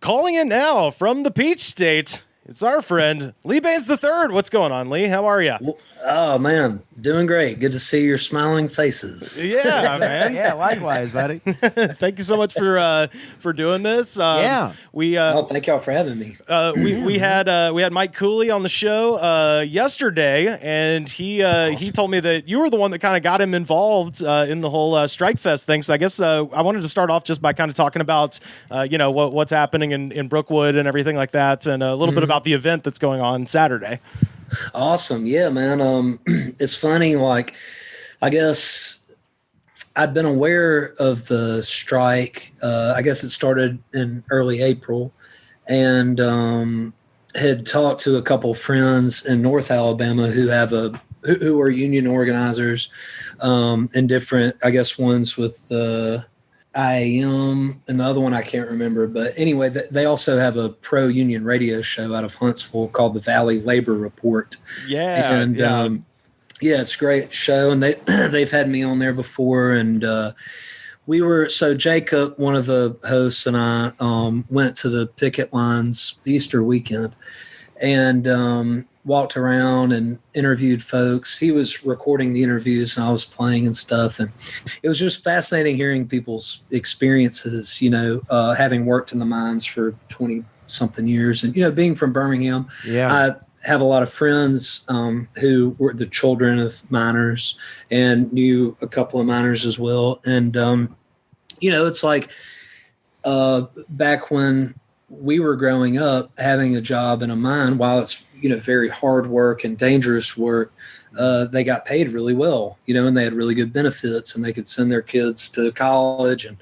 Calling in now from the Peach State, it's our friend, Lee Bains III. What's going on, Lee? How are you? Oh, man. Doing great. Good to see your smiling faces. Yeah, man. Yeah, likewise, buddy. Thank you so much for doing this. We thank y'all for having me. We had Mike Cooley on the show yesterday, and he told me that you were the one that kind of got him involved in the whole Strike Fest thing. So I guess I wanted to start off just by kind of talking about what's happening in Brookwood and everything like that, and a little bit about the event that's going on Saturday. Awesome. Yeah, man. It's funny. Like, I guess I'd been aware of the strike. I guess it started in early April, and had talked to a couple friends in North Alabama who are union organizers, and different, I guess, ones with IAM, and the other one I can't remember. But anyway, they also have a pro-union radio show out of Huntsville called the Valley Labor Report. Yeah. And it's a great show. And they've had me on there before. And Jacob, one of the hosts, and I went to the picket lines Easter weekend and walked around and interviewed folks. He was recording the interviews and I was playing and stuff. And it was just fascinating hearing people's experiences, having worked in the mines for 20 something years and, being from Birmingham. Yeah. I have a lot of friends who were the children of miners and knew a couple of miners as well. And, it's like back when we were growing up, having a job in a mine, while it's, very hard work and dangerous work, they got paid really well, and they had really good benefits and they could send their kids to college and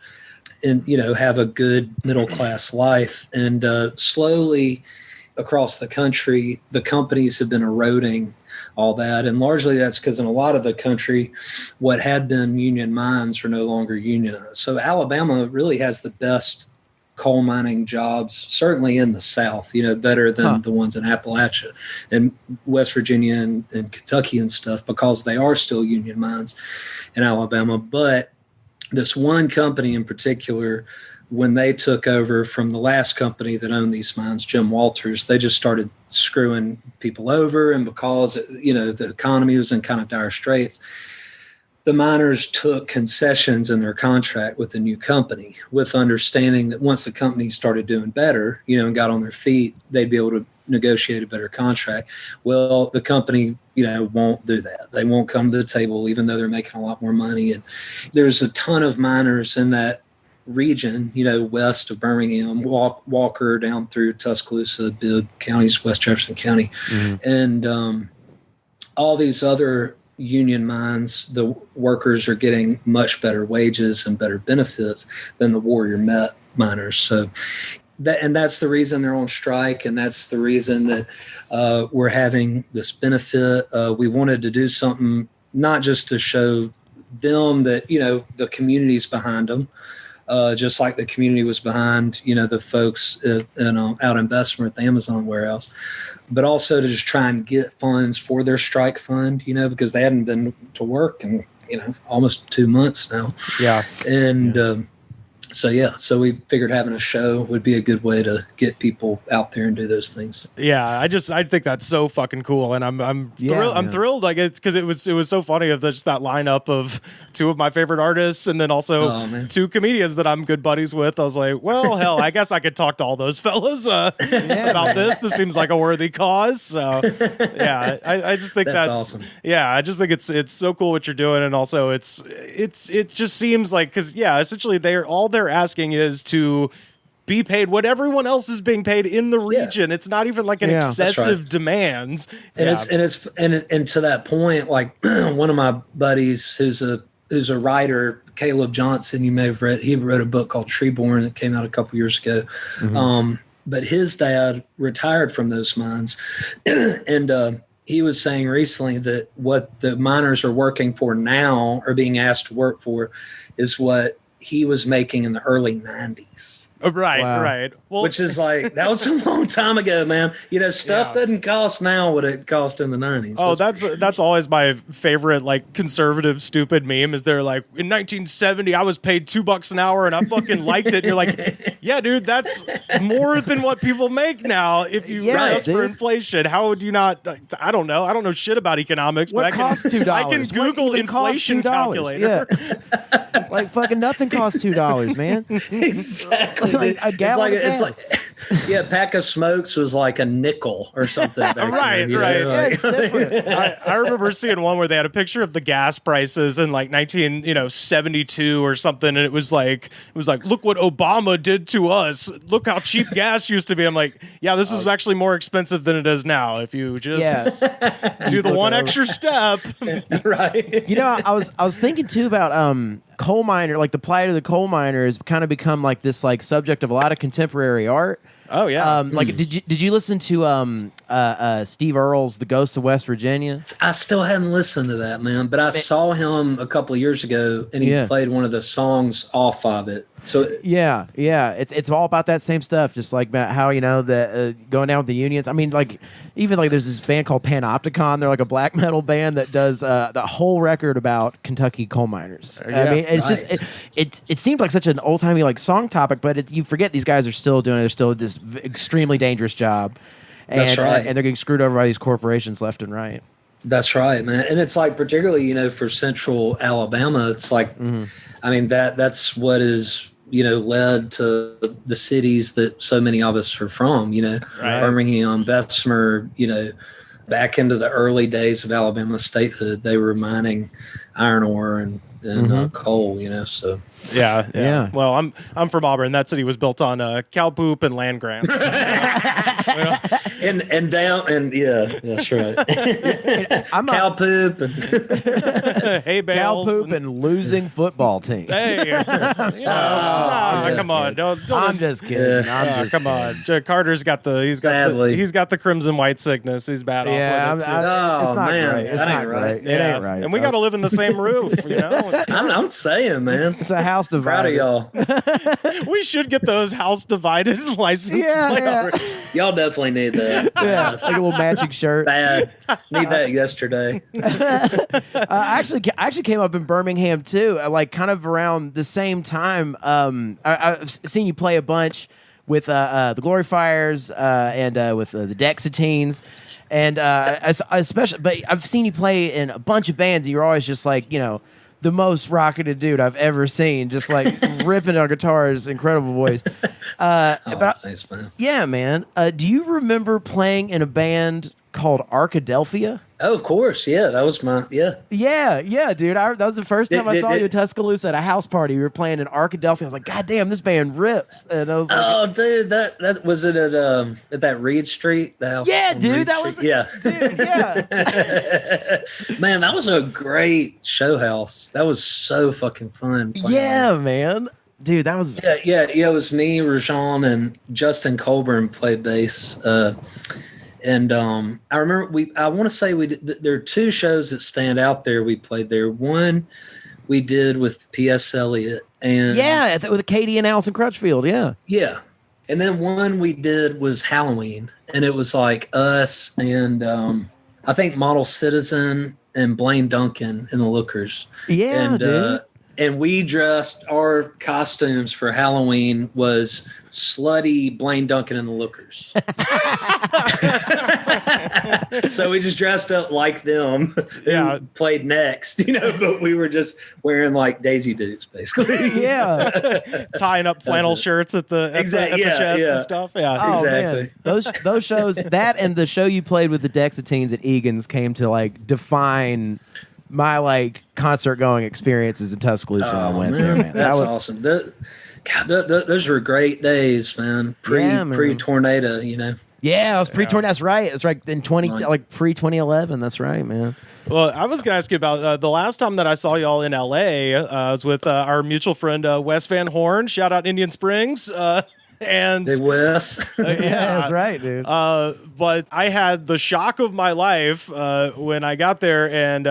have a good middle-class life. And slowly across the country, the companies have been eroding all that. And largely that's because in a lot of the country, what had been union mines are no longer unionized. So Alabama really has the best coal mining jobs, certainly in the South, better than the ones in Appalachia and West Virginia and Kentucky and stuff, because they are still union mines in Alabama. But this one company in particular, when they took over from the last company that owned these mines, Jim Walters, they just started screwing people over. And because, the economy was in kind of dire straits, the miners took concessions in their contract with the new company, with understanding that once the company started doing better, and got on their feet, they'd be able to negotiate a better contract. Well, the company, won't do that. They won't come to the table, even though they're making a lot more money. And there's a ton of miners in that region, west of Birmingham, Walker down through Tuscaloosa, Bibb counties, West Jefferson County, and all these other union mines. The workers are getting much better wages and better benefits than the Warrior Met miners. So that's the reason they're on strike, and that's the reason that we're having this benefit. We wanted to do something not just to show them that the community's behind them, just like the community was behind the folks out in Bessemer at the Amazon warehouse, but also to just try and get funds for their strike fund, because they hadn't been to work in, almost 2 months now. Yeah. And so we figured having a show would be a good way to get people out there and do those things. Yeah, I think that's so fucking cool, and I'm thrilled. Like, it's because it was so funny of just that lineup of two of my favorite artists, and then also two comedians that I'm good buddies with. I was like, well, hell, I guess I could talk to all those fellas about this. This seems like a worthy cause. So yeah, I just think that's awesome. Yeah, I just think it's so cool what you're doing, and also it just seems like, because essentially they're asking is to be paid what everyone else is being paid in the region. Yeah. It's not even like an excessive demand. And and to that point, like one of my buddies who's a writer, Caleb Johnson, you may have read, he wrote a book called Treeborn that came out a couple years ago. Mm-hmm. But his dad retired from those mines. And he was saying recently that what the miners are working for now, or being asked to work for, is what he was making in the early 90s. Right. Well, which is like, that was a long time ago, man. You know, stuff doesn't cost now what it cost in the 90s. Oh, that's always my favorite, like, conservative stupid meme is they're like, in 1970 I was paid $2 an hour and I fucking liked it. And you're like, yeah, dude, that's more than what people make now if you adjust for inflation. How would you not? I don't know shit about economics, what but costs $2? I can Google inflation calculator. Yeah. Like fucking nothing costs $2, man. Exactly. Like a gallon it's like a pack of smokes was like a nickel or something. Right. Yeah, it's different. I remember seeing one where they had a picture of the gas prices in like 1972 or something, and it was like look what Obama did to us. Look how cheap gas used to be. I'm like, yeah, this is actually more expensive than it is now if you just do the one extra step. Right. You know, I was thinking too about coal miner, like the plight of the coal miner has kind of become like this like subject of a lot of contemporary art. Oh yeah. Like did you listen to Steve Earle's The Ghost of West Virginia? I still hadn't listened to that, man, but I saw him a couple of years ago and he played one of the songs off of it. So yeah, it's all about that same stuff, just like about how, you know, the going down with the unions. I mean, like even like there's this band called Panopticon. They're like a black metal band that does the whole record about Kentucky coal miners. I mean, it's just it seemed like such an old timey like song topic, but you forget these guys are still doing it. They're still this extremely dangerous job, and, that's right. And they're getting screwed over by these corporations left and right. That's right, man. And it's like particularly, you know, for Central Alabama, it's like, I mean that's what is, you know, led to the cities that so many of us are from, you know, Birmingham, Bessemer, you know, back into the early days of Alabama statehood, they were mining iron ore and coal, you know, so. Yeah. Well, I'm from Auburn. That city was built on cow poop and land grants. and down and that's right. Cow poop and hay bales, cow poop and losing football teams. Hey, come on, don't. I'm just kidding. Come on, Carter's got he's got the crimson white sickness. He's bad off with it too. It's not man, right. It's not right. It ain't right. And we got to live in the same roof, you know. I'm saying, man, it's a house divided. Proud of y'all. We should get those house divided license plates. Y'all definitely need that. Yeah, like a little matching shirt. Bad. Need that yesterday. I actually came up in Birmingham too, like kind of around the same time. I've seen you play a bunch with the Glory Fires and with the Dexateens. And especially, but I've seen you play in a bunch of bands. And you're always just like, you know, the most rocketed dude I've ever seen, just like ripping on guitars, incredible voice. Thanks, man. Yeah, man. Do you remember playing in a band called Arkadelphia? Oh, of course. Yeah, that was Yeah, dude. That was the first time I saw you in Tuscaloosa at a house party. We were playing in Arkadelphia. I was like, God damn, this band rips. And I was like, oh, dude, that was it at that Reed Street, the house. Yeah, dude, Reed that Street. was dude, yeah. Man, that was a great show house. That was so fucking fun. Yeah, man. Dude, that was yeah. It was me, Rajon, and Justin Colburn played bass. And I remember I want to say there are two shows that stand out there. We played there. One we did with P.S. Eliot and with Katie and Allison Crutchfield. Yeah. And then one we did was Halloween, and it was like us and I think Model Citizen and Blaine Duncan and the Lookers. Yeah, dude. And we dressed, our costumes for Halloween was slutty Blaine Duncan and the Lookers. So we just dressed up like them. Yeah. Played next, you know, but we were just wearing like Daisy Dukes, basically. Yeah. Tying up flannel shirts at the chest and stuff. Yeah. Oh, exactly. Man. Those shows, that and the show you played with the Dexateens at Egan's came to like define my like concert going experiences in Tuscaloosa. I went there, man. That's awesome. Those were great days, man. Pre tornado, you know. Yeah, it was pre tornado. That's right. It was like in pre 2011. That's right, man. Well, I was going to ask you about the last time that I saw y'all in LA. I was with our mutual friend Wes Van Horn. Shout out Indian Springs. And Wes. Yeah, that's right, dude. But I had the shock of my life when I got there, and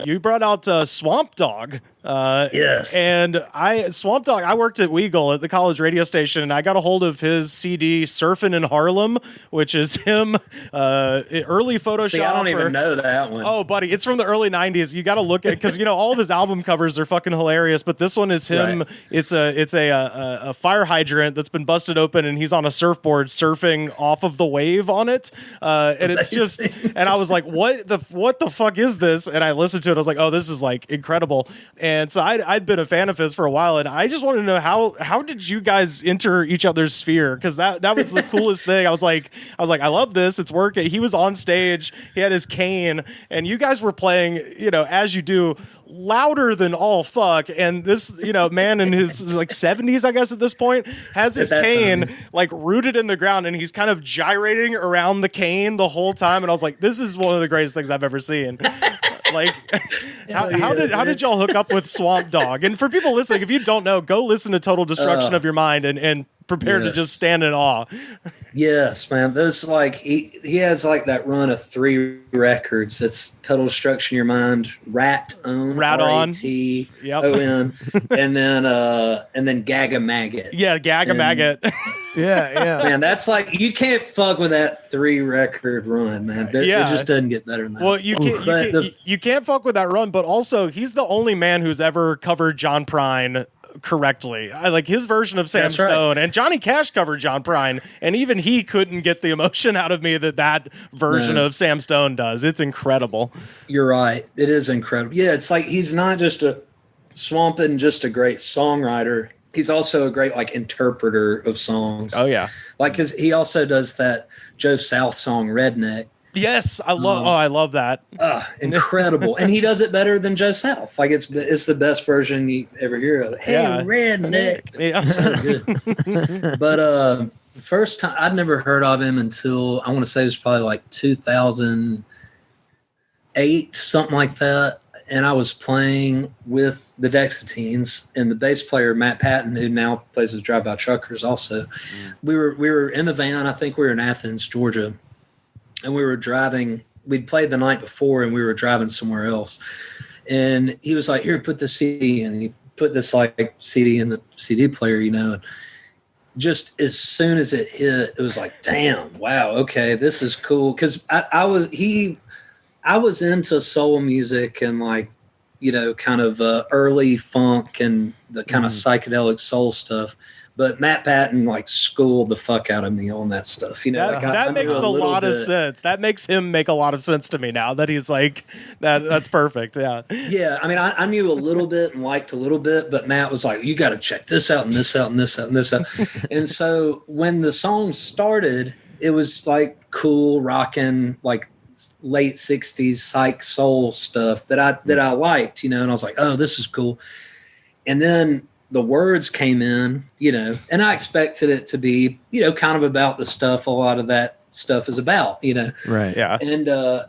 you brought out Swamp Dogg. Yes. And Swamp Dogg, I worked at Weagle at the college radio station, and I got a hold of his CD Surfin' in Harlem, which is him early Photoshop. See, I don't even know that one. Oh, buddy, it's from the early 90s. You got to look at, because all of his album covers are fucking hilarious, but this one is him. Right. It's a fire hydrant that's been busted open, and he's on a surfboard surfing off of the wave on it. And it's just, and I was like, what the fuck is this? And I listened to it. I was like, oh, this is like incredible. And so I'd been a fan of his for a while, and I just wanted to know how did you guys enter each other's sphere? Because that was the coolest thing. I was like, I love this. It's working. He was on stage. He had his cane, and you guys were playing, as you do, louder than all fuck. And this, man in his like 70s, I guess at this point, has his cane like rooted in the ground, and he's kind of gyrating around the cane the whole time. And I was like, this is one of the greatest things I've ever seen. Like, how did y'all hook up with Swamp Dogg? And for people listening, if you don't know, go listen to Total Destruction of Your Mind and prepare to just stand in awe. Yes, man. Those like he has like that run of 3 records. That's Total Destruction of Your Mind, Rat On, R-A-T-O-N, and then Gaga Maggot. Yeah, Gaga Maggot. Yeah. Man, that's like, you can't fuck with that 3 record run, man. It just doesn't get better than that. Well, you can't fuck with that run, but also he's the only man who's ever covered John Prine correctly. I like his version of Sam Stone, and Johnny Cash covered John Prine, and even he couldn't get the emotion out of me that version of Sam Stone does. It's incredible. You're right. It is incredible. Yeah, it's like he's not just a Swampin', just a great songwriter. He's also a great like interpreter of songs. Oh yeah, like because he also does that Joe South song Redneck. Yes, I love that. Incredible. And he does it better than Joe South. Like it's the best version you ever hear of it. Hey, Redneck. Yeah. So good. But first time, I'd never heard of him until, I want to say it was probably like 2008, something like that. And I was playing with the Dexateens, and the bass player, Matt Patton, who now plays with Drive By Truckers also. We were in the van. I think we were in Athens, Georgia. And we were driving, we'd played the night before, and we were driving somewhere else. And he was like, here, put the CD in. And he put this like CD in the CD player, and just as soon as it hit, it was like, damn, wow, okay, this is cool. Because I was into soul music and like, kind of early funk and the kind of psychedelic soul stuff. But Matt Patton like schooled the fuck out of me on that stuff. That makes a lot of sense. That makes him make a lot of sense to me now that he's like that. That's perfect. Yeah. Yeah. I mean, I knew a little bit and liked a little bit, but Matt was like, you got to check this out and this out and this out and this out. And so when the song started, it was like cool rocking, like late 60s psych soul stuff that I liked, and I was like, oh, this is cool. And then the words came in, and I expected it to be, kind of about the stuff a lot of that stuff is about, Right. Yeah. And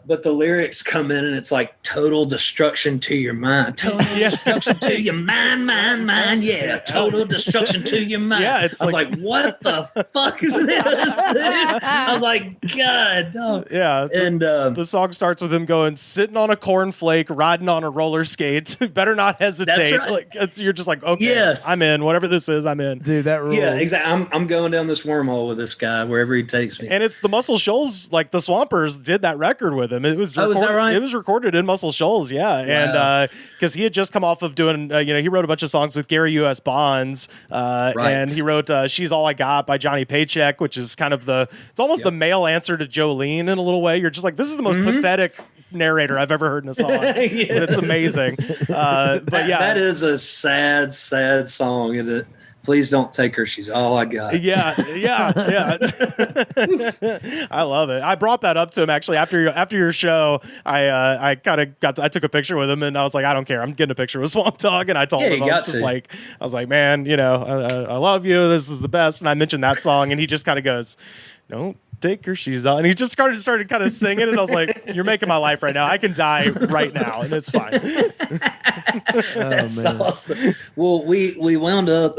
but the lyrics come in and it's like total destruction to your mind. Total destruction to your mind. Yeah. Total destruction to your mind. Yeah. I was like, what the fuck is this? I was like, God. Oh. Yeah. And the song starts with him going, sitting on a cornflake, riding on a roller skate. Better not hesitate. That's right. Like you're just like, okay, yes. I'm in. Whatever this is, I'm in. Dude, that rules. Yeah, exactly. I'm going down this wormhole with this guy wherever he takes me. And it's the Muscle Shoals, like the Swampers did that record with him. It was is that right? It was recorded in Muscle Shoals, yeah. Wow. And because he had just come off of doing, he wrote a bunch of songs with Gary U.S. Bonds, and he wrote "She's All I Got" by Johnny Paycheck, which is kind of it's almost the male answer to Jolene in a little way. You're just like, this is the most pathetic narrator I've ever heard in a song. But it's amazing. But yeah, that is a sad song, isn't it? Please don't take her. She's all I got. Yeah. I love it. I brought that up to him actually after your show. I took a picture with him and I was like, I don't care. I'm getting a picture with Swamp Dogg, and I told him I was like, man, I love you. This is the best. And I mentioned that song, and he just kind of goes, don't take her shoes off. And he just started kind of singing, and I was like, you're making my life right now. I can die right now, and it's fine. That's awesome. Well, we wound up,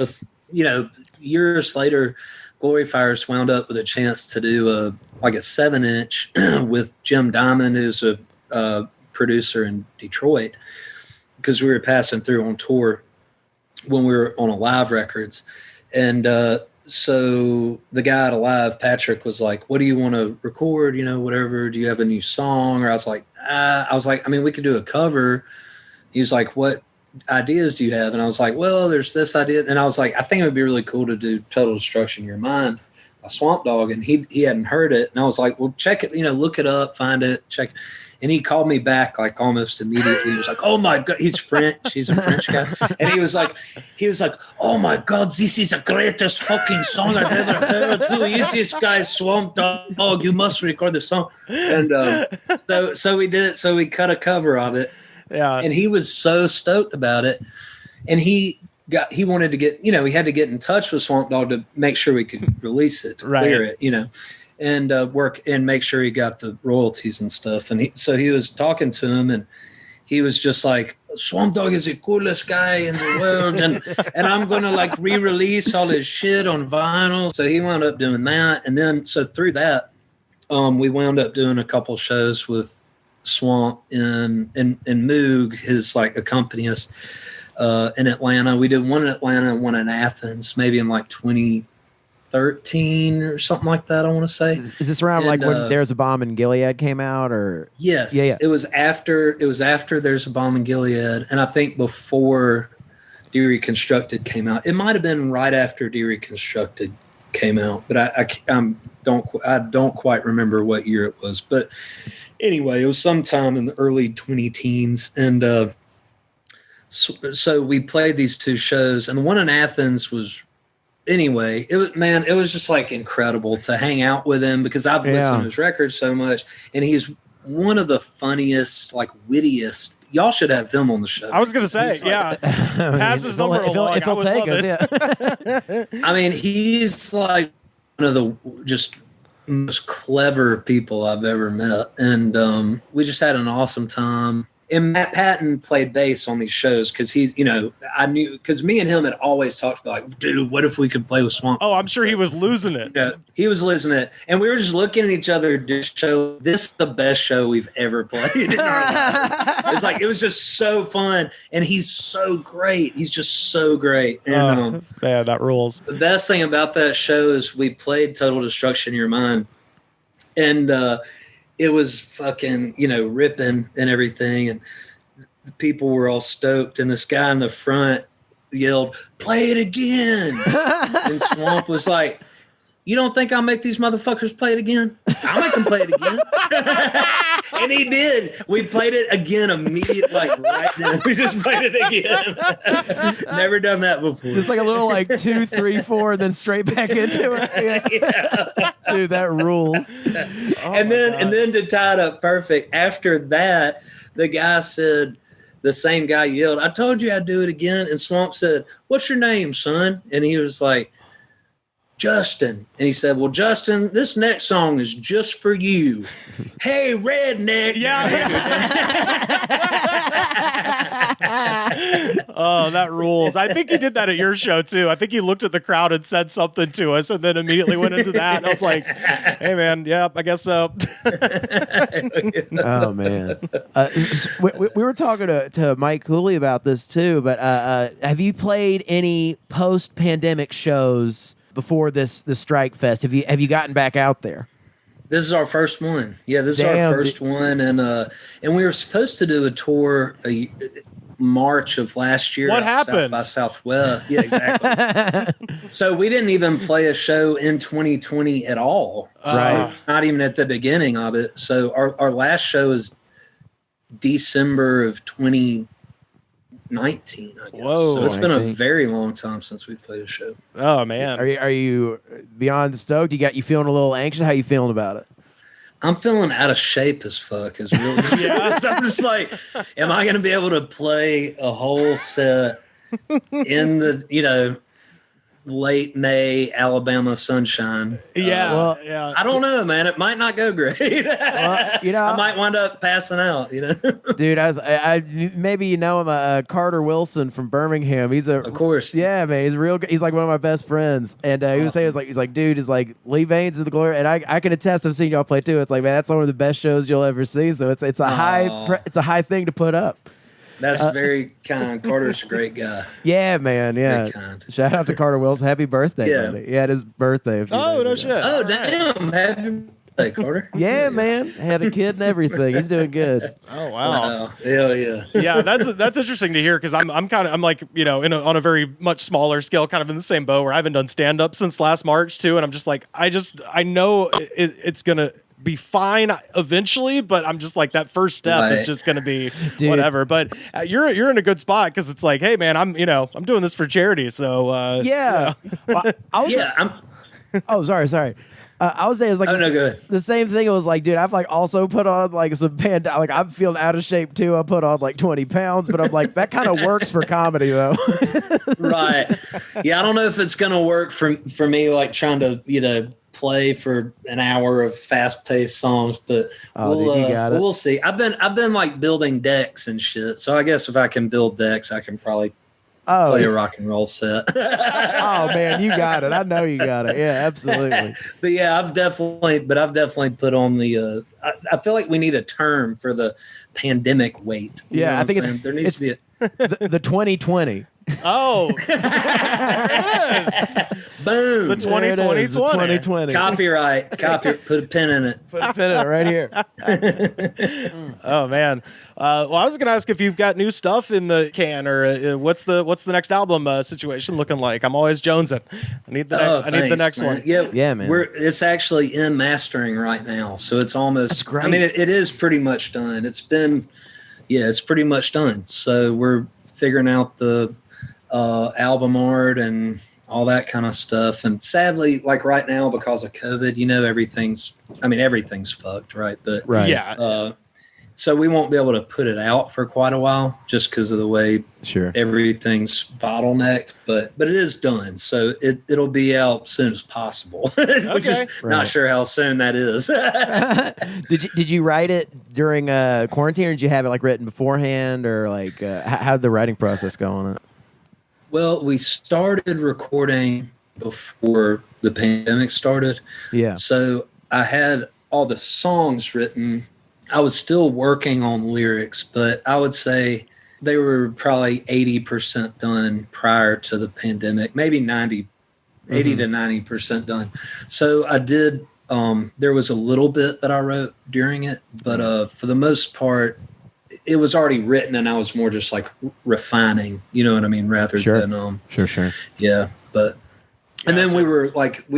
years later, Glory Fires wound up with a chance to do a 7-inch with Jim Diamond, who's a producer in Detroit, because we were passing through on tour when we were on Alive Records. And so the guy at Alive, Patrick, was like, what do you want to record? Whatever. Do you have a new song? Or I was like, I mean, we could do a cover. He was like, what ideas do you have? And I was like, well, there's this idea. And I was like, I think it would be really cool to do Total Destruction in Your Mind by Swamp Dogg. And he hadn't heard it. And I was like, well, check it, look it up, find it, check it. And he called me back like almost immediately. He was like, oh my God, he's French. He's a French guy. And he was like, oh my God, this is the greatest fucking song I've ever heard. Who is this guy, Swamp Dogg? You must record the song. And so we did it. So we cut a cover of it. Yeah. And he was so stoked about it. And he wanted to get, he had to get in touch with Swamp Dogg to make sure we could release it, to clear it, and work and make sure he got the royalties and stuff. And so he was talking to him, and he was just like, Swamp Dogg is the coolest guy in the world. And I'm going to re-release all his shit on vinyl. So he wound up doing that. And then, so through that, we wound up doing a couple shows with Swamp and Moog, his accompanist, in Atlanta. We did one in Atlanta and one in Athens, maybe in 2013 or something like that, I want to say. Is this around when There's a Bomb in Gilead came out, or? Yes. Yeah. It was after There's a Bomb in Gilead, and I think before Dereconstructed came out. It might have been right after Dereconstructed came out, but I don't quite remember what year it was. But anyway, it was sometime in the early 2010s, and so we played these two shows, and the one in Athens was. Anyway, it was just incredible to hang out with him, because I've listened to his records so much, and he's one of the funniest, wittiest. Y'all should have him on the show. I was going to say, pass his number along. If he'll take us, yeah. I mean, he's one of the just most clever people I've ever met, and we just had an awesome time. And Matt Patton played bass on these shows because he's, I knew, because me and him had always talked about, dude, what if we could play with Swamp? Oh, I'm sure he was losing it. Yeah, he was losing it. And we were just looking at each other to show, this is the best show we've ever played in our lives. It's it was just so fun. And he's so great. He's just so great. And yeah, that rules. The best thing about that show is we played Total Destruction in Your Mind. And, it was fucking, ripping and everything. And the people were all stoked. And this guy in the front yelled, play it again. And Swamp was like, you don't think I'll make these motherfuckers play it again? I'll make them play it again. And he did. We played it again immediately, right then. We just played it again. Never done that before. Just a little 2, 3, 4, and then straight back into it. Yeah. Dude, that rules. And then to tie it up perfect, after that, the guy said, the same guy yelled, I told you I'd do it again. And Swamp said, what's your name, son? And he was like, Justin. And he said, well, Justin, this next song is just for you. Hey, redneck. Yeah. Oh, that rules. I think he did that at your show too. I think he looked at the crowd and said something to us and then immediately went into that. And I was like, hey man, yeah, I guess so. Oh man. We were talking to Mike Cooley about this too, but have you played any post-pandemic shows before this Strike Fest? Have you gotten back out there? This is our first one. Yeah, this is our first one, and we were supposed to do a tour March of last year. What happened? South by Southwest. Yeah, exactly. So we didn't even play a show in 2020 at all. Right. Not even at the beginning of it. So our last show is December of 2019, I guess. Whoa. So it's been a very long time since we played a show. Oh man. Are you beyond stoked? You feeling a little anxious? How you feeling about it? I'm feeling out of shape as fuck. Is really yeah. So I'm just like, am I going to be able to play a whole set in the late May Alabama sunshine. Yeah. I don't know, man. It might not go great. Well, I might wind up passing out. Dude, I maybe him, Carter Wilson from Birmingham. Of course, yeah, man. He's real. He's like one of my best friends, and he was saying, he's like, dude, is like Lee Bains of the Glory, and I can attest. I've seen y'all play too. It's like, man, that's one of the best shows you'll ever see. So it's a high thing to put up. That's very kind. Carter's a great guy. Yeah, man. Yeah. Very kind. Shout out to Carter Wilson. Happy birthday, buddy. He had his birthday. No shit. Oh, damn. Happy birthday, Carter. Yeah, man. Had a kid and everything. He's doing good. Oh, wow. Yeah. Yeah, that's interesting to hear because I'm like, on a very much smaller scale, kind of in the same boat where I haven't done stand up since last March too. And I'm just like, I know it's going to be fine eventually, but I'm just like, that first step is just going to be whatever. But you're in a good spot because it's like, hey man, I'm doing this for charity. So yeah. Well, oh, sorry. I was saying it's like the same thing. It was like, dude, I've like also put on like some band. Like I'm feeling out of shape too. I put on like 20 pounds, but I'm like, that kind of works for comedy though. Right. Yeah. I don't know if it's going to work for me, like trying to, play for an hour of fast-paced songs, but we'll see. I've been like building decks and shit, so I guess if I can build decks, I can probably play a rock and roll set. Oh man, you got it. I know you got it. Yeah, absolutely. But yeah, I've definitely put on the. I feel like we need a term for the pandemic weight. Yeah, I think there needs to be the 2020. Oh, yes. Boom. The 2020. Copyright. Put a pin in it. Put a pin in it right here. Oh, man. Well, I was going to ask if you've got new stuff in the can or what's the next album situation looking like? I'm always jonesing. I need the next one. Yeah, man. It's actually in mastering right now. So it's almost, that's great. I mean, it is pretty much done. It's pretty much done. So we're figuring out the album art and all that kind of stuff. And sadly, like right now, because of COVID, everything's fucked, right? But yeah. So we won't be able to put it out for quite a while just because of the way everything's bottlenecked. But it is done, so it'll be out as soon as possible. Which is not sure how soon that is. Did you write it during quarantine, or did you have it like written beforehand, or like how'd the writing process go on it? Well, we started recording before the pandemic started. Yeah. So I had all the songs written. I was still working on lyrics, but I would say they were probably 80% done prior to the pandemic, maybe 80 to 90% done. So I did, there was a little bit that I wrote during it, but for the most part, it was already written and I was more just like refining, you know what I mean? Rather than, Sure. Yeah. But, and then we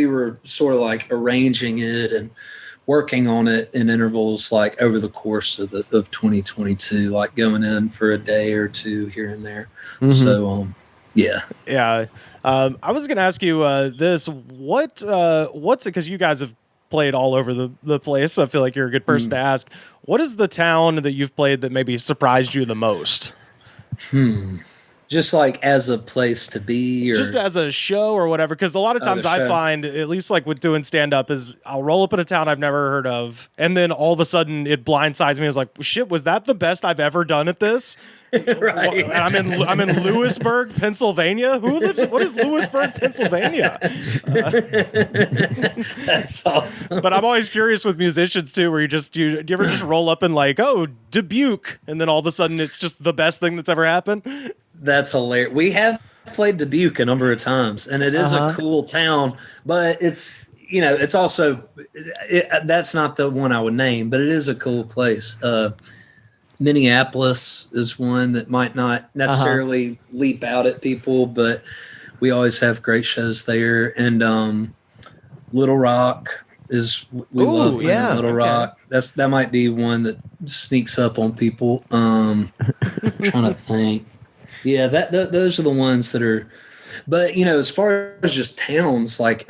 were sort of like arranging it and working on it in intervals, like over the course of 2022, like going in for a day or two here and there. So, yeah. I was going to ask you this, what's it? Cause you guys have played all over the place. So I feel like you're a good person to ask. What is the town that you've played that maybe surprised you the most? Just like as a place to be, or just as a show or whatever. Because a lot of times I find, at least like with doing stand up, is I'll roll up in a town I've never heard of, and then all of a sudden it blindsides me. I was like, shit, was that the best I've ever done at this? Right. And I'm in Lewisburg, Pennsylvania. What is Lewisburg, Pennsylvania? That's awesome. But I'm always curious with musicians too, where do you ever just roll up and like, oh, Dubuque, and then all of a sudden it's just the best thing that's ever happened? That's hilarious. We have played Dubuque a number of times, and it is a cool town, but it's, it's also, that's not the one I would name, but it is a cool place. Minneapolis is one that might not necessarily leap out at people, but we always have great shows there. And Little Rock we love playing Little Rock. That might be one that sneaks up on people. Trying to think. Yeah, those are the ones that are. But as far as just towns, like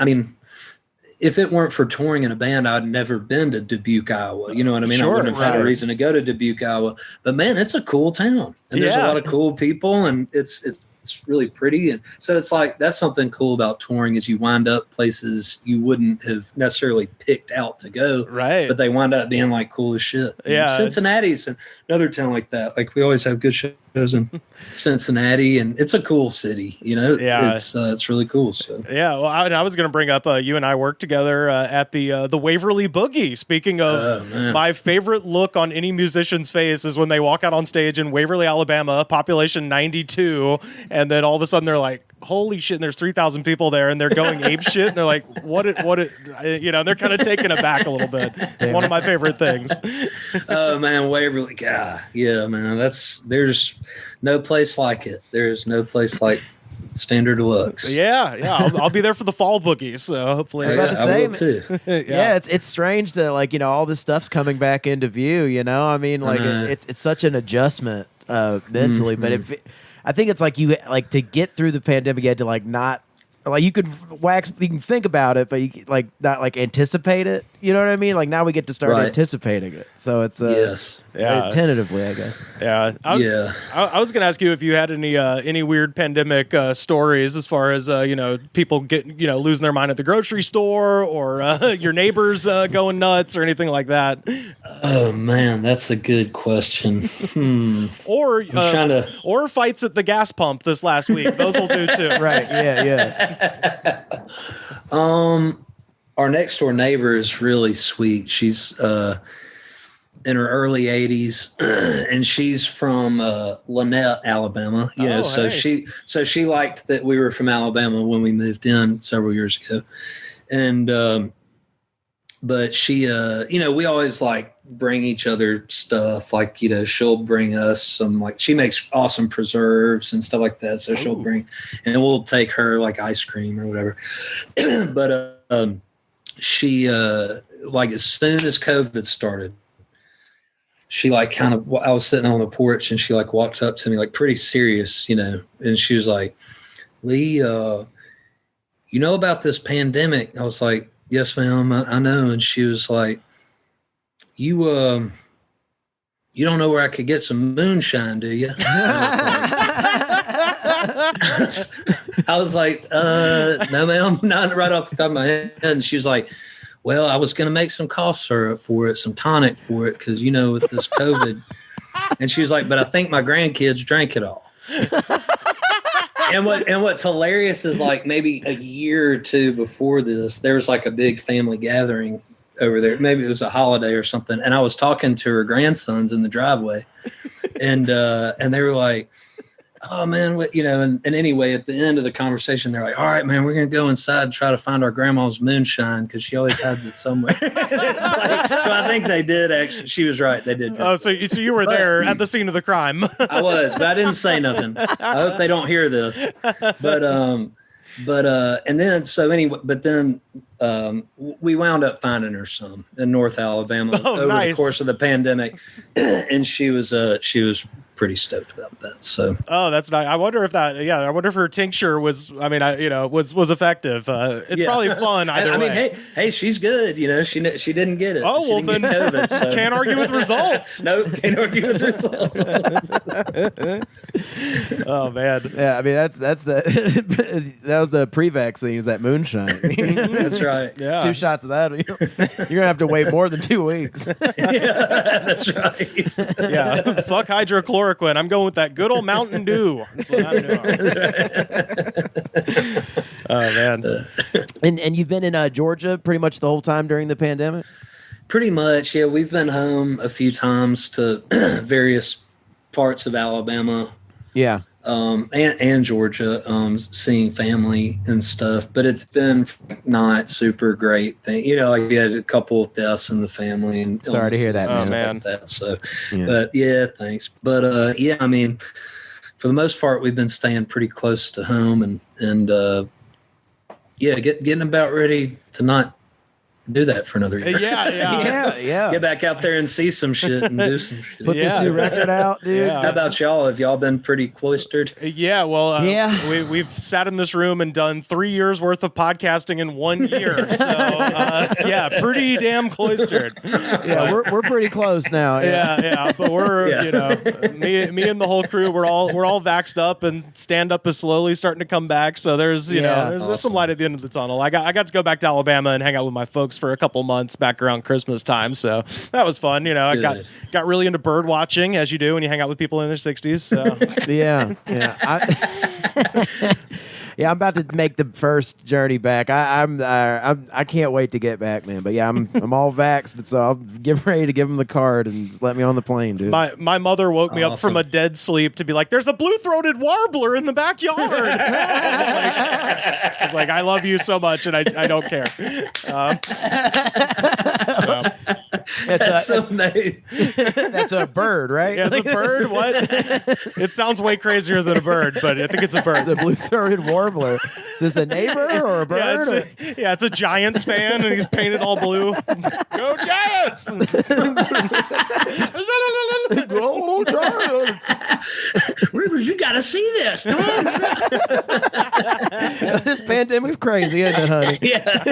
if it weren't for touring in a band, I'd never been to Dubuque, Iowa. You know what I mean? I wouldn't have had a reason to go to Dubuque, Iowa. But man, it's a cool town, and there's a lot of cool people, and it's it's really pretty. And so it's like, that's something cool about touring is you wind up places you wouldn't have necessarily picked out to go. Right. But they wind up being like cool as shit. Yeah. Cincinnati's another town like that. Like we always have good shows in Cincinnati, and it's a cool city, Yeah. It's really cool. So yeah, well, I was going to bring up you and I worked together at the Waverly Boogie. Speaking of my favorite look on any musician's face is when they walk out on stage in Waverly, Alabama, population 92, and then all of a sudden they're like, holy shit, and there's 3,000 people there, and they're going ape shit, and they're like, they're kind of taken aback a little bit. It's one of my favorite things. Oh man, Waverly, God, yeah, man, there's no place like it. There's no place like Standard Deluxe. Yeah, I'll be there for the fall boogie, so hopefully. I will too. Yeah, it's strange to all this stuff's coming back into view. I mean, like it's such an adjustment mentally, but I think it's like you to get through the pandemic, you had to not. Like you can think about it, but you not anticipate it. You know what I mean? Like now we get to start anticipating it. So it's yes, tentatively, I guess. Yeah, I was gonna ask you if you had any weird pandemic stories as far as people losing their mind at the grocery store or your neighbors going nuts or anything like that. Oh man, that's a good question. Or fights at the gas pump this last week. Those will do too. Right? Yeah. Our next door neighbor is really sweet. She's in her early 80s, and she's from Lanett, Alabama. She liked that we were from Alabama when we moved in several years ago, and but she we always bring each other stuff. She'll bring us some she makes awesome preserves and stuff like that. So she'll bring, and we'll take her ice cream or whatever. But she as soon as COVID started, she I was sitting on the porch and she walks up to me pretty serious, and she was like, Lee, you know about this pandemic? I was like, yes, ma'am, I know. And she was like, you don't know where I could get some moonshine, do you? I was like, no, ma'am, not right off the top of my head. And she was like, well, I was going to make some cough syrup for it, some tonic for it, because, with this COVID. And she was like, but I think my grandkids drank it all. And what's hilarious is maybe a year or two before this, there was a big family gathering over there. Maybe it was a holiday or something. And I was talking to her grandsons in the driveway, and they were like, oh man, and anyway, at the end of the conversation, they're like, all right, man, we're going to go inside and try to find our grandma's moonshine, because she always hides it somewhere. So I think they did actually. She was right. They did. Oh, so you were there at the scene of the crime. I was, but I didn't say nothing. I hope they don't hear this. But and then, so anyway, but then we wound up finding her some in North Alabama over the course of the pandemic. And she was pretty stoked about that. So, that's nice. I wonder if her tincture was, was effective. It's probably fun either way. Hey, she's good. She didn't get it. Oh, well then, COVID, so. Can't argue with results. Nope, can't argue with results. Oh man. Yeah, that was the pre-vaccine, that moonshine. That's right. Yeah. 2 shots of that. You're gonna have to wait more than 2 weeks. Yeah, that's right. Yeah. Fuck hydrochloroquine. I'm going with that good old Mountain Dew. That's what I'm doing. Oh man. And you've been in Georgia pretty much the whole time during the pandemic? Pretty much, yeah. We've been home a few times to various parts of Alabama. Yeah. And Georgia, seeing family and stuff, but it's been not super great thing. We had a couple of deaths in the family, and sorry to hear that. Oh man. So, yeah. But yeah, thanks. But for the most part, we've been staying pretty close to home, and getting about ready to not do that for another year. Yeah. Get back out there and see some shit and do some shit. Put this new record out, dude. How about y'all? Have y'all been pretty cloistered? Yeah, well, we've sat in this room and done 3 years worth of podcasting in 1 year. So, pretty damn cloistered. Yeah, we're pretty close now. Yeah. But we're, me and the whole crew, we're all vaxxed up, and stand up is slowly starting to come back. So there's, there's some light at the end of the tunnel. I got to go back to Alabama and hang out with my folks for a couple months back around Christmas time. So that was fun. I got really into bird watching, as you do when you hang out with people in their 60s. So. Yeah. I'm about to make the first journey back. I can't wait to get back, man. But yeah, I'm all vaxxed, so I'll get ready to give them the card and just let me on the plane, dude. My mother woke me up from a dead sleep to be like, "There's a blue-throated warbler in the backyard." I was like, "I love you so much, and I don't care." That's so nice. That's a bird, right? Yeah, it's a bird. What? It sounds way crazier than a bird, but I think it's a bird. It's a blue-throated warbler. Is this a neighbor or a bird? It's a Giants fan, and he's painted all blue. Go Giants! Go Giants! Rivers, you gotta see this. This pandemic's crazy, isn't it, honey? Yeah.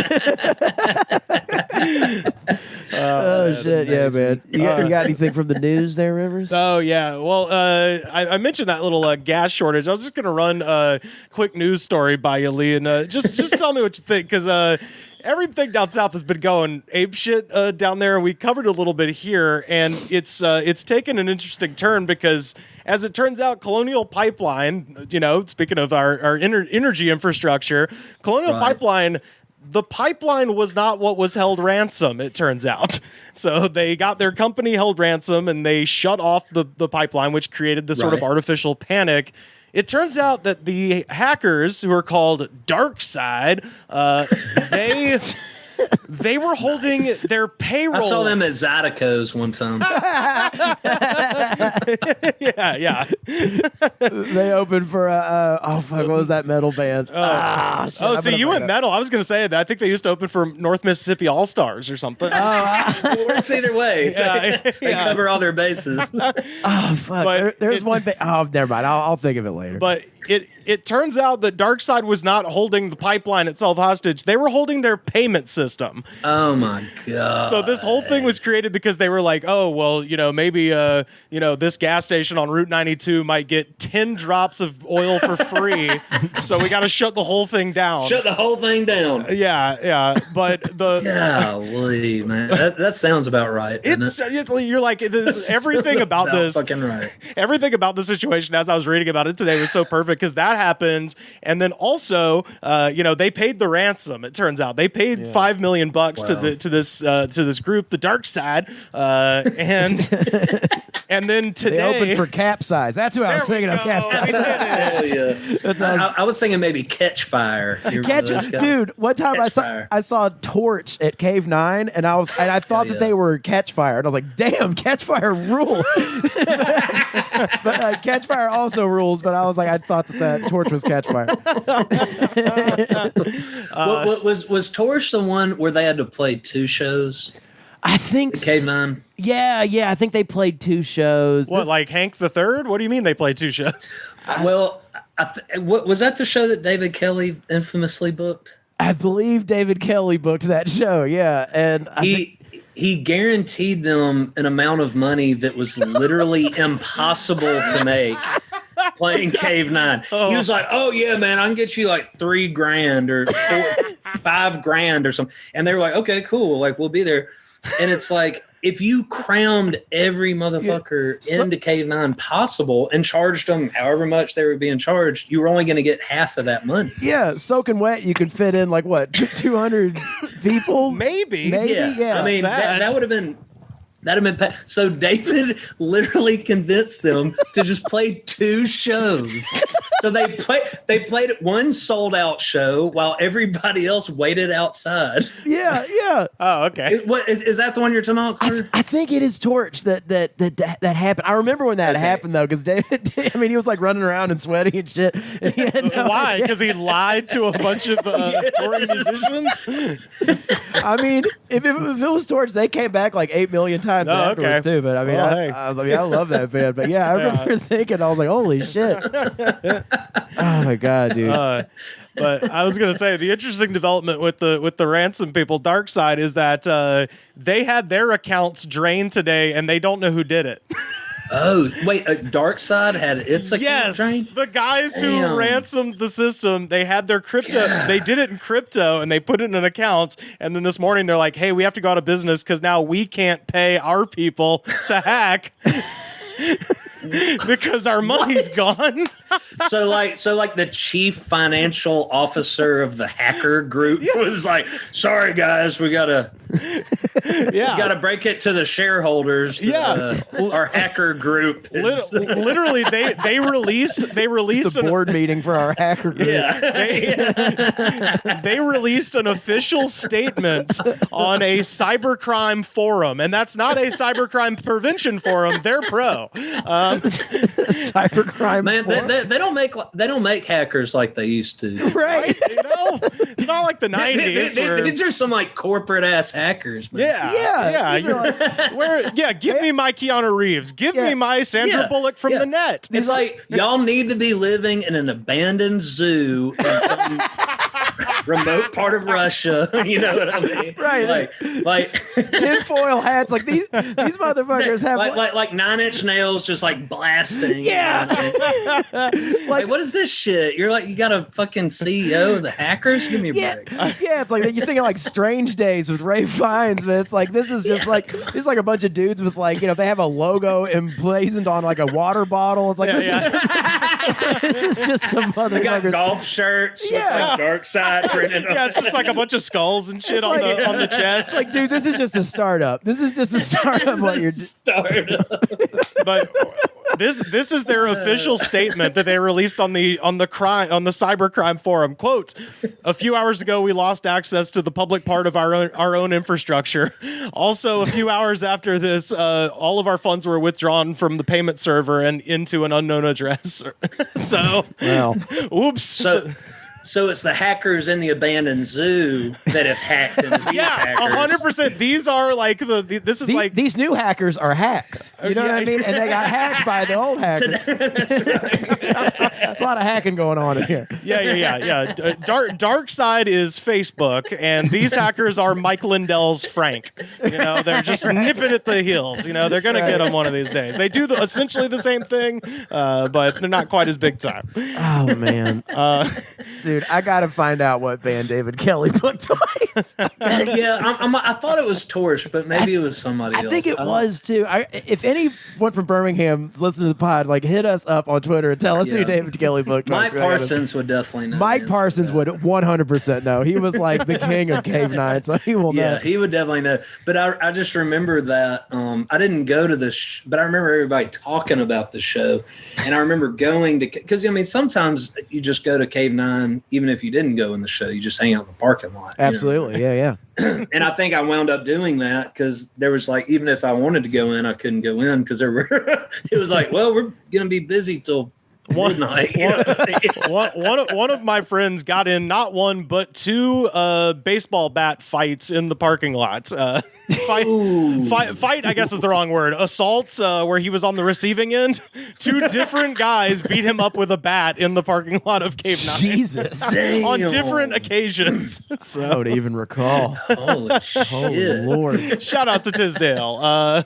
Oh shit, yeah, man. You got anything from the news there, Rivers? Oh yeah. Well, I mentioned that little gas shortage. I was just gonna run a quick news story by you, Lee, and just tell me what you think, because everything down south has been going ape shit down there. We covered a little bit here, and it's taken an interesting turn because, as it turns out, Colonial Pipeline, speaking of our energy infrastructure, Colonial Pipeline. The pipeline was not what was held ransom, it turns out. So they got their company held ransom, and they shut off the pipeline, which created this sort of artificial panic. It turns out that the hackers, who are called Darkside, they were holding their payroll. I saw them at Zydeco's one time. Yeah. They opened for what was that metal band? So you went metal. I was going to say that. I think they used to open for North Mississippi All Stars or something. It works either way. They cover all their bases. Oh fuck! But there's one thing. Oh, never mind. I'll think of it later. But it turns out that Darkside was not holding the pipeline itself hostage. They were holding their payment system. Oh my god! So this whole thing was created because they were like, oh well, maybe this gas station on Route 92 might get 10 drops of oil for free, so we got to shut the whole thing down. Shut the whole thing down. Yeah. But golly, man, that sounds about right. You're like everything about this. Fucking right. Everything about the situation as I was reading about it today was so perfect, because that happened, and then also, they paid the ransom. It turns out they paid $5 million to this group, the Dark Side, and then today they opened for Capsize. That's who I was thinking of. Capsize. I was thinking maybe Catch Fire. Dude. One time I saw Torch at Cave 9, and I thought that they were Catch Fire, and I was like, damn, Catch Fire rules. But Catch Fire also rules. But I was like, I thought that Torch was Catch Fire. Was Torch the one where they had to play 2 shows? I think Cave 9. Yeah. I think they played 2 shows. What, like Hank the Third? What do you mean they played 2 shows? Well, was that the show that David Kelly infamously booked? I believe David Kelly booked that show. Yeah, and he guaranteed them an amount of money that was literally impossible to make. Playing Cave 9. He was like, oh yeah, man, I can get you like $3,000 or $5,000 or something. And they were like, okay, cool. Like, we'll be there. And it's like, if you crammed every motherfucker into Cave 9 possible and charged them however much they were being charged, you were only going to get half of that money. Yeah, soaking wet, you can fit in like what, 200 people? Maybe. Yeah. I mean, that would have been. So David literally convinced them to just play 2 shows. So they played one sold out show while everybody else waited outside. Yeah. Oh, okay. Is that the one you're talking about, Carter? I think it is Torch that happened. I remember when that happened though, because David, I mean, he was like running around and sweating and shit. And he had Why? Because he lied to a bunch of touring musicians. I mean, if it was Torch, they came back like 8 million times afterwards too. But I mean, I love that band. But yeah, I remember thinking, I was like, holy shit. Oh my god, dude. But I was going to say the interesting development with the ransom people, Dark Side, is that they had their accounts drained today, and they don't know who did it. Oh, wait, Dark Side had its account drained? The guys who ransomed the system, they had their crypto, they did it in crypto, and they put it in an account, and then this morning they're like, hey, we have to go out of business because now we can't pay our people to hack. Because our money's gone. so like the chief financial officer of the hacker group was like, sorry guys, we gotta break it to the shareholders. Our hacker group is literally they released the board meeting for our hacker group. They released an official statement on a cybercrime forum, and that's not a cybercrime prevention forum. They're pro. Cybercrime. Man, they don't make hackers like they used to. Right. You know, it's not like the 90s. These are some like corporate ass hackers, man. Give me my Keanu Reeves. Give me my Sandra Bullock from the net. It's like y'all need to be living in an abandoned zoo in some remote part of Russia. You know what I mean? Right. Like tinfoil hats. Like these motherfuckers have like 9 Inch Nails just like blasting. Yeah. Like what is this shit? You're like, you got a fucking CEO of the hackers? Give me a break. Yeah, it's like you're thinking like Strange Days with Ray Fiennes, but it's like this is just like it's like a bunch of dudes with like, you know, they have a logo emblazoned on like a water bottle. It's like this is just some motherfuckers. They got golf shirts with like Dark Side printed on. Yeah, it's just like a bunch of skulls and shit on the chest. Like, dude, this is just a startup. This is just a startup. But this is their official statement that they released on the cybercrime forum. Quote, a few hours ago, we lost access to the public part of our own infrastructure. Also, a few hours after this, all of our funds were withdrawn from the payment server and into an unknown address. So, oops. So it's the hackers in the abandoned zoo that have hacked into these hackers. 100%. These are like these new hackers are hacks. You know what I mean? And they got hacked by the old hackers. There's a lot of hacking going on in here. Yeah. Dark Side is Facebook, and these hackers are Mike Lindell's Frank. You know, they're just nipping at the heels. You know, they're gonna get them one of these days. They do essentially the same thing, but they're not quite as big time. Oh man. Dude, I gotta find out what band David Kelly booked twice. I thought it was Torch, but maybe it was somebody else. I think it was too. If anyone from Birmingham is listening to the pod, like hit us up on Twitter and tell us who David Kelly booked twice. Mike Parsons would definitely know. Mike Parsons would 100% know. He was like the king of Cave Nine, so he will know. Yeah, he would definitely know. But I just remember that I didn't go to this, but I remember everybody talking about the show, and I remember going to, because I mean sometimes you just go to Cave Nine. Even if you didn't go in the show, you just hang out in the parking lot. Absolutely. You know? Yeah. And I think I wound up doing that because there was like, even if I wanted to go in, I couldn't go in because there were, it was like, well, we're going to be busy till midnight. One of my friends got in not one, but two baseball bat fights in the parking lot. Fight, I guess is the wrong word. Assaults, where he was on the receiving end. Two different guys beat him up with a bat in the parking lot of Cave 9. Jesus. On different occasions. So. I don't even recall. Holy shit. Holy Lord. Shout out to Tisdale. Oh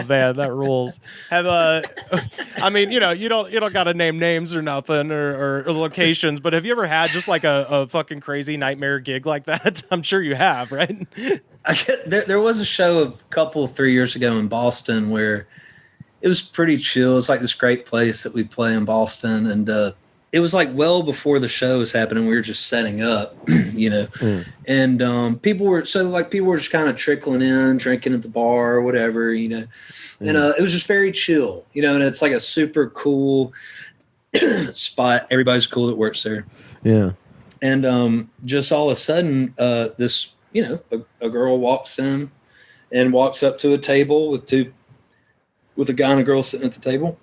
man, that rules. I mean, you know, you don't got to name names or nothing or locations, but have you ever had just like a fucking crazy nightmare gig like that? I'm sure you have, right? There was a show a couple 3 years ago in Boston where it was pretty chill. It's like this great place that we play in Boston, and it was like well before the show was happening. We were just setting up, you know, and people were just kind of trickling in, drinking at the bar or whatever, you know, and it was just very chill, you know, and it's like a super cool spot. Everybody's cool that works there. Yeah. And just all of a sudden, this, a girl walks in and walks up to a table with a guy and a girl sitting at the table.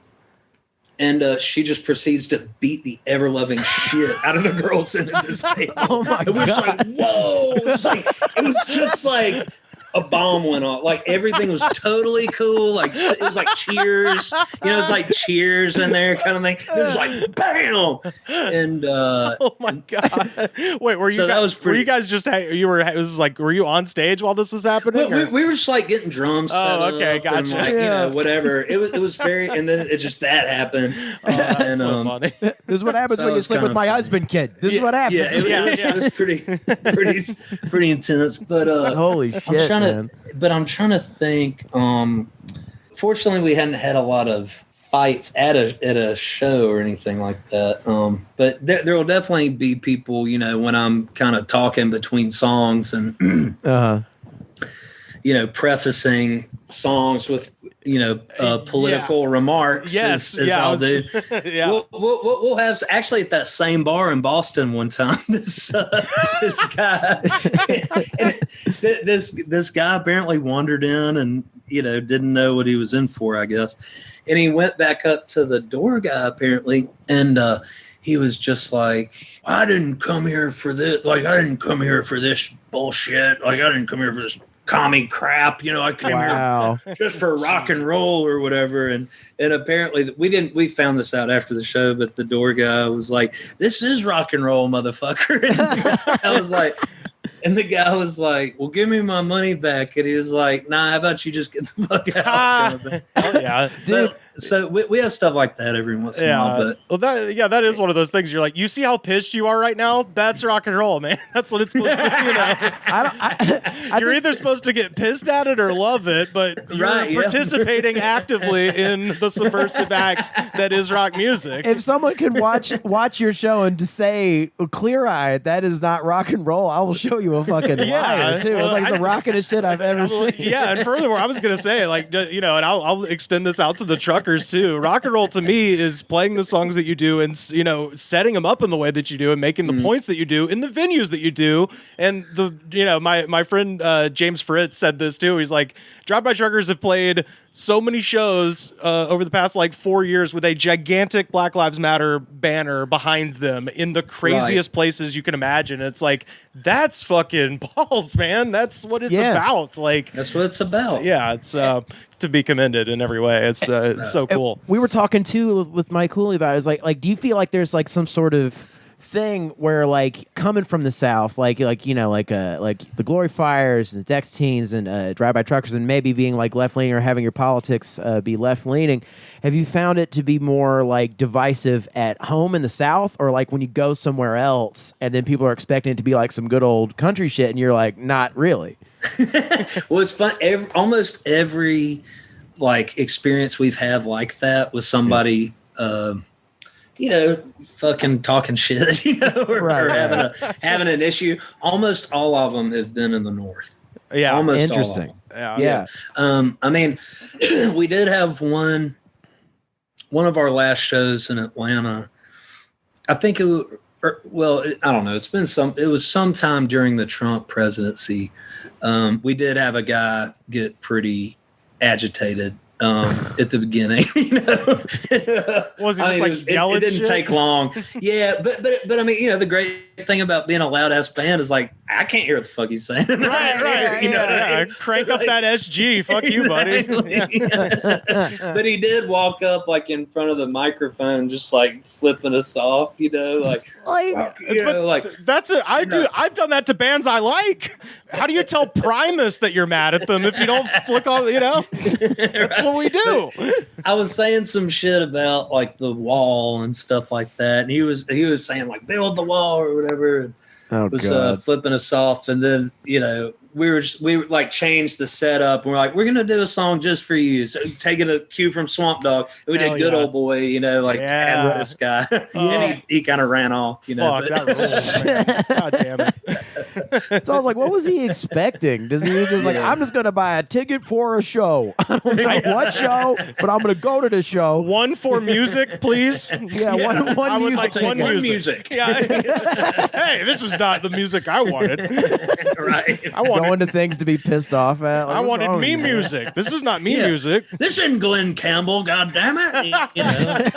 And she just proceeds to beat the ever-loving shit out of the girl sitting at this table. Oh, my God. It was like, whoa. It was just like a bomb went off. Like, everything was totally cool. Like, it was like Cheers. It was like Cheers in there kind of thing. It was like, bam. And oh my God. Wait, were you so guys, were you guys just, it was like, were you on stage while this was happening? We were just like getting drums set up. Okay, gotcha. And like, whatever. It was very, and then it just that happened. That's so funny. This is what happens when you sleep with my husband, kid. This is what happens. Yeah, it was pretty intense. But holy shit, I'm trying to think. Fortunately, we hadn't had a lot of fights at a show or anything like that. But there will definitely be people, when I'm kind of talking between songs and prefacing songs with political remarks. Yes, I'll do. Yeah, we'll have actually at that same bar in Boston one time. This guy, this guy apparently wandered in and didn't know what he was in for, I guess, and he went back up to the door guy apparently, and he was just like, "I didn't come here for this. Like, I didn't come here for this bullshit. Like, I didn't come here for this commie crap, I came here just for rock and roll or whatever." And apparently we found this out after the show, but the door guy was like, "This is rock and roll, motherfucker." And I was like, and the guy was like, "Well, give me my money back." And he was like, "Nah, how about you just get the fuck out?" Hell yeah, dude. So we have stuff like that every once in a while. But that is one of those things. You're like, you see how pissed you are right now? That's rock and roll, man. That's what it's supposed to be. You're either supposed to get pissed at it or love it, but you're participating actively in the subversive act that is rock music. If someone can watch your show and to say clear-eyed, that is not rock and roll, I will show you a fucking liar too. It's like the rockinest shit I've ever seen. Yeah, and furthermore, I was gonna say, and I'll extend this out to the truckers too. Rock and roll to me is playing the songs that you do and setting them up in the way that you do and making the points that you do in the venues that you do. And my friend James Fritz said this too. He's like, Drive-By Truckers have played so many shows over the past 4 years with a gigantic Black Lives Matter banner behind them in the craziest places you can imagine. It's like, that's fucking balls, man. That's what it's about. That's what it's about. Yeah, it's to be commended in every way. It's so cool. We were talking too with Mike Cooley about it. It's like, do you feel like there's some sort of thing where coming from the South, like the Glory Fires, the Dexateens, and Drive-By Truckers, and maybe being left leaning or having your politics be left leaning, have you found it to be more divisive at home in the South, or when you go somewhere else and then people are expecting it to be some good old country shit and you're like, not really? Well, it's fun. Almost every experience we've had like that with somebody, fucking talking shit, or having an issue. Almost all of them have been in the North. Yeah, almost interesting. All of them. Yeah. I mean, we did have one of our last shows in Atlanta. I think I don't know. It was sometime during the Trump presidency. We did have a guy get pretty agitated at the beginning. Was he just yelling? It didn't take long. Yeah, but I mean, the great thing about being a loud ass band is I can't hear what the fuck he's saying. Right. Crank up that SG. Fuck you, buddy. But he did walk up in front of the microphone, just flipping us off. That's it. I've done that to bands I like. How do you tell Primus that you're mad at them if you don't flick all? That's what we do. I was saying some shit about the wall and stuff like that, and he was saying build the wall or whatever. And was flipping us off, and then we changed the setup, and we're gonna do a song just for you. So taking a cue from Swamp Dogg, and we did Good Old Boy, and this guy, and he kind of ran off. Fuck, that rules, man. God damn it. So I was like, what was he expecting? Does he just like, I'm just gonna buy a ticket for a show? I don't know what show, but I'm gonna go to the show. One for music, please. Yeah, one I would music. like ticket. one music. Yeah. Hey, this is not the music I wanted. Right. I wanted Going to things to be pissed off at. Like, I what's wanted wrong me with you? music. This is not me Yeah. music. This isn't Glenn Campbell, God damn it. You know?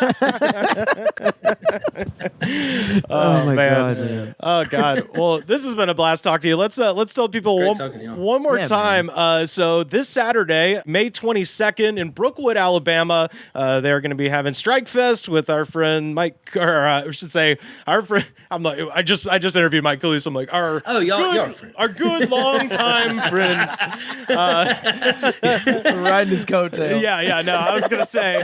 Oh my man. god, man. Oh God. Well, this has been a blast talking to you. Let's tell people great talking to you. one more Yeah, time. So this Saturday, May 22nd in Brookwood, Alabama, they're going to be having Strike Fest with our friend Mike, or I should say our friend. I just interviewed Mike Cooley, so I'm like y'all are friends. our good longtime friend. Riding his coattail. Yeah. No, I was gonna say,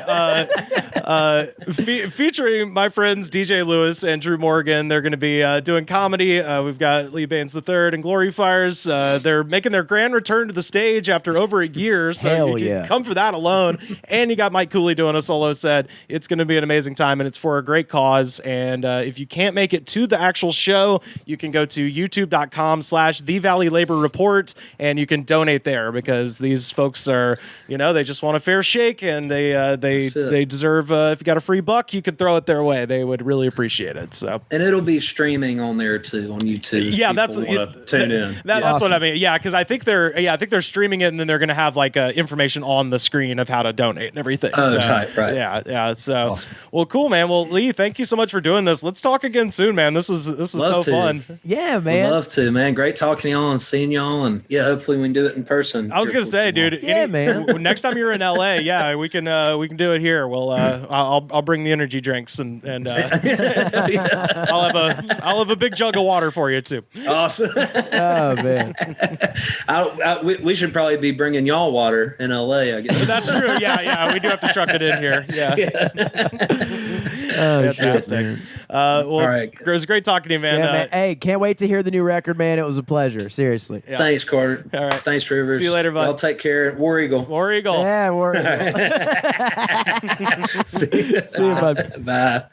featuring my friends DJ Lewis and Drew Morgan. They're gonna be doing comedy. We've got Lee Bains III and Glory Fires. They're making their grand return to the stage after over a year. So Hell you can yeah. come for that alone. And you got Mike Cooley doing a solo set. It's gonna be an amazing time, and it's for a great cause. And if you can't make it to the actual show, you can go to youtube.com/The Valley Labor Report, and you can donate there because these folks are, they just want a fair shake, and they deserve. If you got a free buck, you could throw it their way. They would really appreciate it. So, And it'll be streaming on there too on YouTube. yeah, People that's wanna tune in. That's what I mean. Yeah, because I think they're streaming it, and then they're going to have like information on the screen of how to donate and everything. Oh, So, tight, right. Yeah. So, Awesome. well, cool, man. Well, Lee, thank you so much for doing this. Let's talk again soon, man. This was Love so to. fun. Yeah, Would man. love to, man. Great talking to y'all and seeing y'all, and hopefully we can do it in person. I was here gonna say, for a while. dude. Yeah, man. Next time you're in LA, yeah, we can do it here. Well, I'll bring the energy drinks and I'll have a big jug of water for you too. Awesome. Oh man. We should probably be bringing y'all water in LA, I guess. That's true. Yeah, we do have to truck it in here. Yeah. Oh, Fantastic. shit, man. Well, All right. it was great talking to you, man. Yeah, man. Hey, can't wait to hear the new record, man. It was a pleasure. Seriously. Yeah. Thanks, Carter. All right. Thanks, Rivers. See you later, bud. Y'all take care. War Eagle. War Eagle. Yeah, we're See you. See you, bud. Bye.